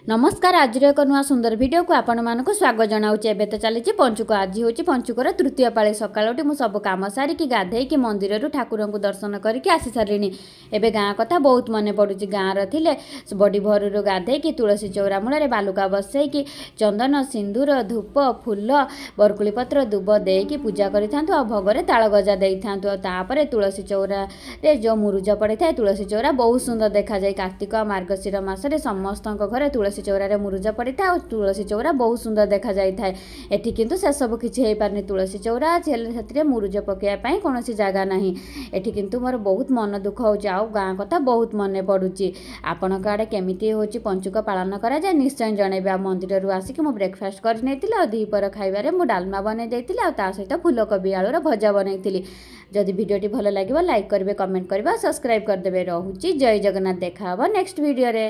नमस्कार आज एक नुआ सुंदर वीडियो को आपण मानक स्वागत जनाऊे। एबे तो चली पंचुक आज हूँ पंचुकर तृतीय पाଳି सकाल उठी सब कम सारिकी गाधेकी मंदिर ठाकुर को दर्शन करके आसी सारे। एबे गाँ कथा बहुत मन पड़ुची। गाँव रे बड़ी भोर गाधेकी तुलसी चौरा मूल बालुका बसैकी चंदन सिंदूर धूप फूल बरकुली पत्र दुब देकी पूजा करूँ। भोगरे ताल गजा दे था। तुलसी चौरा रे जो मुरुज पड़े था तुलसी चौरा बहुत सुंदर देखा जाए। कार्तिक मार्गशीर मासरे समस्त घरे तुलसी चौरारे मुरुज पड़ी था। तुलसी चौरा बहुत सुंदर देखा जाए। एठी किंतु से सब किसी हो पारनी। तुलसी चौरा अच्छे मुरुज पकड़ाई कौन जगह ना। एठी किंतु मोर बहुत मन दुख हो गाँ कथा बहुत मन पड़ुची। आपण आड़े केमिति हो पंचुक पालन करा जाए निश्चय जनइबे। मंदिर आसिक मु ब्रेकफास्ट कर दीपर खाइबारे मु डालमा बनै सहित फूलकोबी आलूर भजा बनई। जदि वीडियोटी भल लगे लाइक करेंगे कमेंट करेंगे सब्सक्राइब करदे। रोची जय जगन्नाथ। देखा नेक्स्ट वीडियो रे।